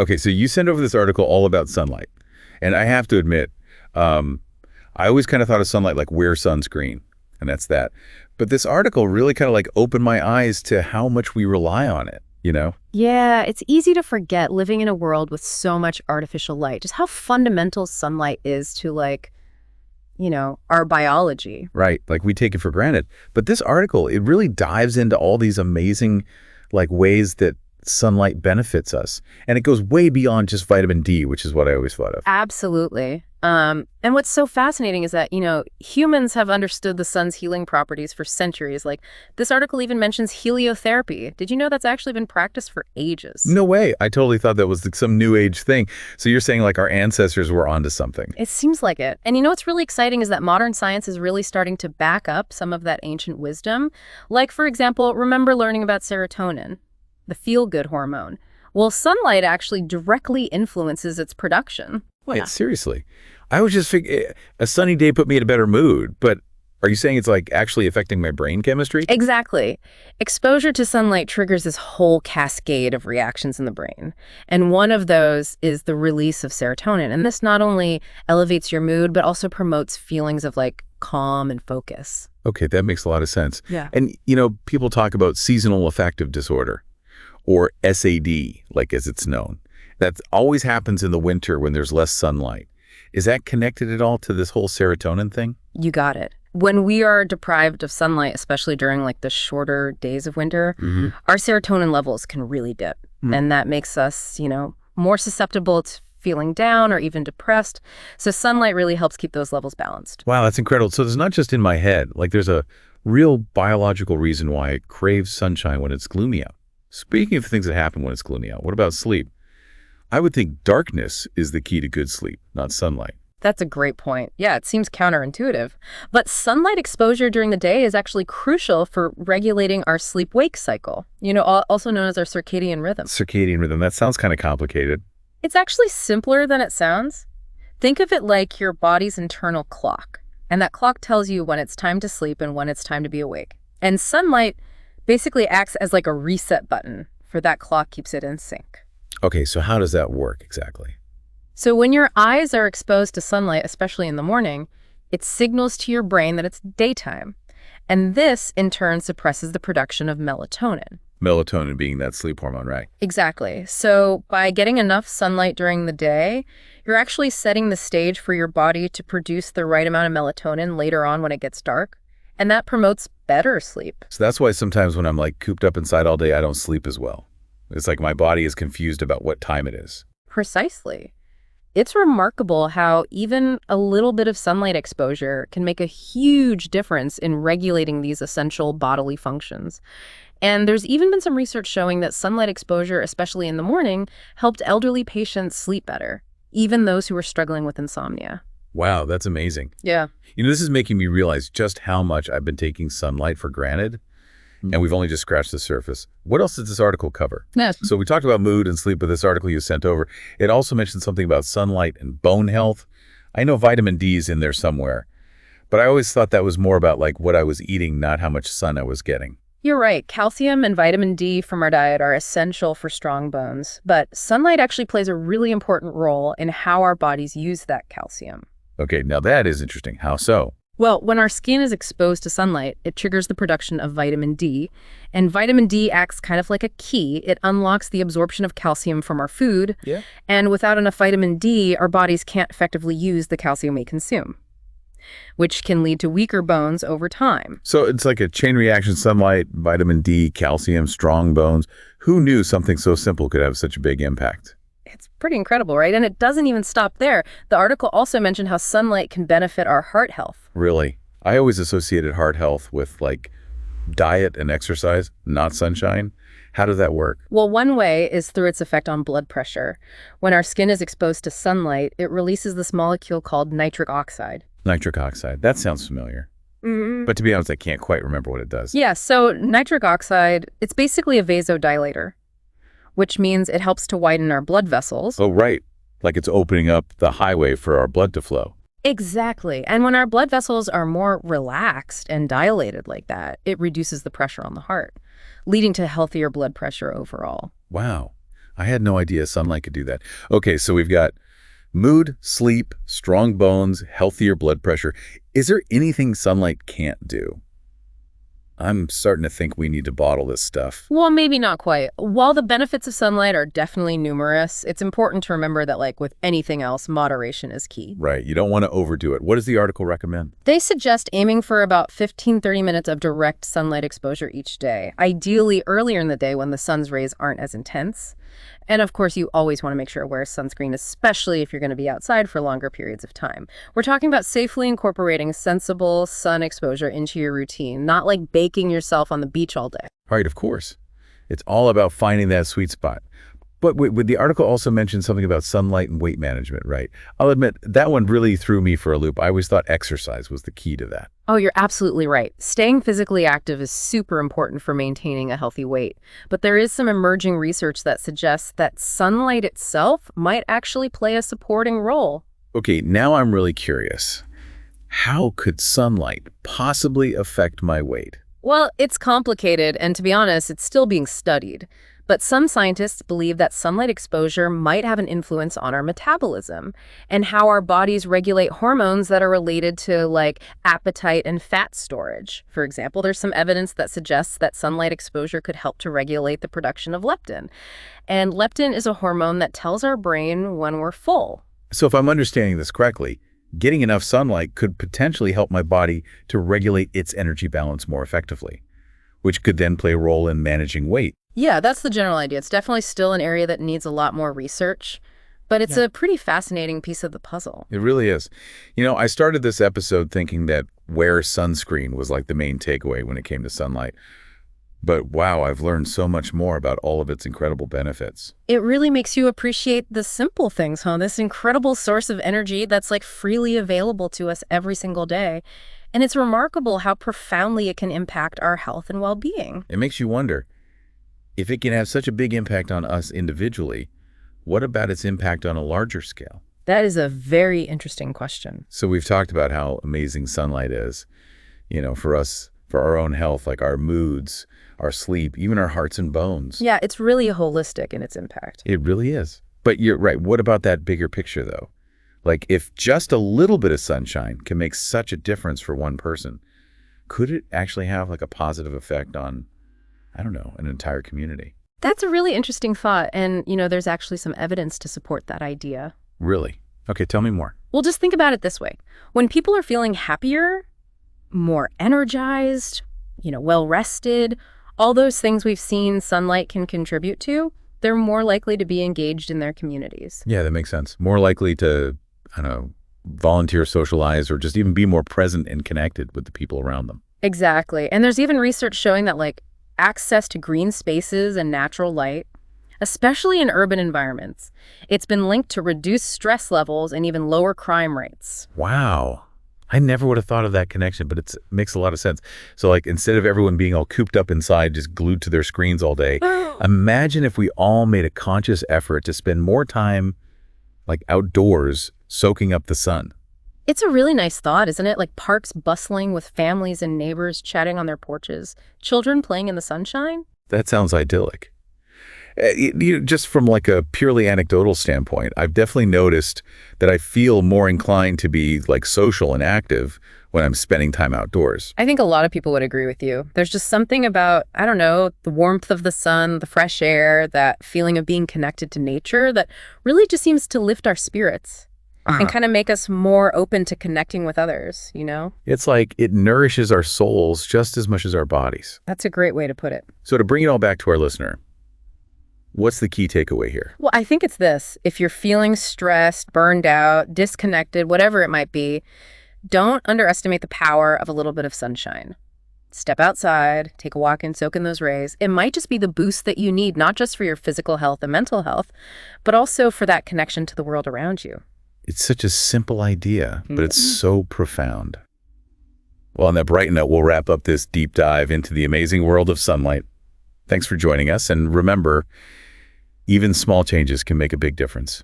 Okay, so you sent over this article all about sunlight. And I have to admit, I always kind of thought of sunlight like wear sunscreen, and that's that. But this article really kind of like opened my eyes to how much we rely on it, you know? Yeah, it's easy to forget living in a world with so much artificial light, just how fundamental sunlight is to our biology. Right, like we take it for granted. But this article, it really dives into all these amazing like ways that sunlight benefits us. And it goes way beyond just vitamin D, which is what I always thought of. Absolutely. And what's so fascinating is that, humans have understood the sun's healing properties for centuries. Like, this article even mentions heliotherapy. Did you know that's actually been practiced for ages? No way. I totally thought that was like some new age thing. So you're saying like our ancestors were onto something. It seems like it. And what's really exciting is that modern science is really starting to back up some of that ancient wisdom. Like, for example, remember learning about serotonin, the feel-good hormone. Well, sunlight actually directly influences its production. Wait, seriously? I was just figuring a sunny day put me in a better mood, but are you saying it's like actually affecting my brain chemistry? Exactly. Exposure to sunlight triggers this whole cascade of reactions in the brain. And one of those is the release of serotonin. And this not only elevates your mood, but also promotes feelings of like calm and focus. Okay, that makes a lot of sense. Yeah. And, people talk about seasonal affective disorder, or SAD, like as it's known. That always happens in the winter when there's less sunlight. Is that connected at all to this whole serotonin thing? You got it. When we are deprived of sunlight, especially during like the shorter days of winter, our serotonin levels can really dip. And that makes us, more susceptible to feeling down or even depressed. So sunlight really helps keep those levels balanced. Wow, that's incredible. So there's not just in my head, like there's a real biological reason why I crave sunshine when it's gloomy out. Speaking of things that happen when it's gloomy out, what about sleep? I would think darkness is the key to good sleep, not sunlight. That's a great point. Yeah, it seems counterintuitive. But sunlight exposure during the day is actually crucial for regulating our sleep-wake cycle, also known as our circadian rhythm. Circadian rhythm, that sounds kind of complicated. It's actually simpler than it sounds. Think of it like your body's internal clock. And that clock tells you when it's time to sleep and when it's time to be awake. And sunlight basically acts as like a reset button for that clock, keeps it in sync. Okay, so how does that work exactly? So when your eyes are exposed to sunlight, especially in the morning, it signals to your brain that it's daytime. And this, in turn, suppresses the production of melatonin. Melatonin being that sleep hormone, right? Exactly. So by getting enough sunlight during the day, you're actually setting the stage for your body to produce the right amount of melatonin later on when it gets dark. And that promotes better sleep. So that's why sometimes when I'm like cooped up inside all day, I don't sleep as well. It's like my body is confused about what time it is. Precisely. It's remarkable how even a little bit of sunlight exposure can make a huge difference in regulating these essential bodily functions. And there's even been some research showing that sunlight exposure, especially in the morning, helped elderly patients sleep better, even those who were struggling with insomnia. Wow, that's amazing. Yeah. This is making me realize just how much I've been taking sunlight for granted. And we've only just scratched the surface. What else does this article cover? Yes. So we talked about mood and sleep with this article you sent over. It also mentioned something about sunlight and bone health. I know vitamin D is in there somewhere, but I always thought that was more about like what I was eating, not how much sun I was getting. You're right. Calcium and vitamin D from our diet are essential for strong bones, but sunlight actually plays a really important role in how our bodies use that calcium. Okay, now that is interesting. How so? Well, when our skin is exposed to sunlight, it triggers the production of vitamin D. And vitamin D acts kind of like a key. It unlocks the absorption of calcium from our food. Yeah. And without enough vitamin D, our bodies can't effectively use the calcium we consume, which can lead to weaker bones over time. So it's like a chain reaction: sunlight, vitamin D, calcium, strong bones. Who knew something so simple could have such a big impact? It's pretty incredible, right? And it doesn't even stop there. The article also mentioned how sunlight can benefit our heart health. Really? I always associated heart health with like diet and exercise, not sunshine. How does that work? Well, one way is through its effect on blood pressure. When our skin is exposed to sunlight, it releases this molecule called nitric oxide. Nitric oxide. That sounds familiar. But to be honest, I can't quite remember what it does. Yeah, so nitric oxide, it's basically a vasodilator, which means it helps to widen our blood vessels. Oh, right. Like it's opening up the highway for our blood to flow. Exactly. And when our blood vessels are more relaxed and dilated like that, it reduces the pressure on the heart, leading to healthier blood pressure overall. Wow. I had no idea sunlight could do that. Okay, so we've got mood, sleep, strong bones, healthier blood pressure. Is there anything sunlight can't do? I'm starting to think we need to bottle this stuff. Well, maybe not quite. While the benefits of sunlight are definitely numerous, it's important to remember that, like with anything else, moderation is key. Right, you don't want to overdo it. What does the article recommend? They suggest aiming for about 15-30 minutes of direct sunlight exposure each day, ideally earlier in the day when the sun's rays aren't as intense. And of course, you always want to make sure to wear sunscreen, especially if you're going to be outside for longer periods of time. We're talking about safely incorporating sensible sun exposure into your routine, not like baking yourself on the beach all day. Right, of course. It's all about finding that sweet spot. But would the article also mention something about sunlight and weight management, right? I'll admit, that one really threw me for a loop. I always thought exercise was the key to that. Oh, you're absolutely right. Staying physically active is super important for maintaining a healthy weight. But there is some emerging research that suggests that sunlight itself might actually play a supporting role. Okay, now I'm really curious. How could sunlight possibly affect my weight? Well, it's complicated, and to be honest, it's still being studied. But some scientists believe that sunlight exposure might have an influence on our metabolism and how our bodies regulate hormones that are related to, like, appetite and fat storage. For example, there's some evidence that suggests that sunlight exposure could help to regulate the production of leptin. And leptin is a hormone that tells our brain when we're full. So if I'm understanding this correctly, getting enough sunlight could potentially help my body to regulate its energy balance more effectively, which could then play a role in managing weight. Yeah, that's the general idea. It's definitely still an area that needs a lot more research, but it's a pretty fascinating piece of the puzzle. It really is. You know, I started this episode thinking that wear sunscreen was like the main takeaway when it came to sunlight. But wow, I've learned so much more about all of its incredible benefits. It really makes you appreciate the simple things, huh? This incredible source of energy that's like freely available to us every single day. And it's remarkable how profoundly it can impact our health and well-being. It makes you wonder, if it can have such a big impact on us individually, what about its impact on a larger scale? That is a very interesting question. So we've talked about how amazing sunlight is, you know, for us, for our own health, like our moods, our sleep, even our hearts and bones. Yeah, it's really holistic in its impact. It really is. But you're right. What about that bigger picture, though? Like, if just a little bit of sunshine can make such a difference for one person, could it actually have like a positive effect on, I don't know, an entire community? That's a really interesting thought. And, you know, there's actually some evidence to support that idea. Really? Okay, tell me more. Well, just think about it this way. When people are feeling happier, more energized, you know, well-rested, all those things we've seen sunlight can contribute to, they're more likely to be engaged in their communities. Yeah, that makes sense. More likely to, I don't know, volunteer, socialize, or just even be more present and connected with the people around them. Exactly. And there's even research showing that, like, access to green spaces and natural light, especially in urban environments, it's been linked to reduced stress levels and even lower crime rates. Wow. I never would have thought of that connection, but it makes a lot of sense. So like, instead of everyone being all cooped up inside, just glued to their screens all day, imagine if we all made a conscious effort to spend more time like outdoors soaking up the sun. It's a really nice thought, isn't it? Like parks bustling with families and neighbors chatting on their porches, children playing in the sunshine. That sounds idyllic. Just from like a purely anecdotal standpoint, I've definitely noticed that I feel more inclined to be like social and active when I'm spending time outdoors. I think a lot of people would agree with you. There's just something about, I don't know, the warmth of the sun, the fresh air, that feeling of being connected to nature that really just seems to lift our spirits and kind of make us more open to connecting with others, you know? It's like it nourishes our souls just as much as our bodies. That's a great way to put it. So to bring it all back to our listener, what's the key takeaway here? Well, I think it's this. If you're feeling stressed, burned out, disconnected, whatever it might be, don't underestimate the power of a little bit of sunshine. Step outside, take a walk and soak in those rays. It might just be the boost that you need, not just for your physical health and mental health, but also for that connection to the world around you. It's such a simple idea, but it's so profound. Well, on that bright note, we'll wrap up this deep dive into the amazing world of sunlight. Thanks for joining us, and remember, even small changes can make a big difference.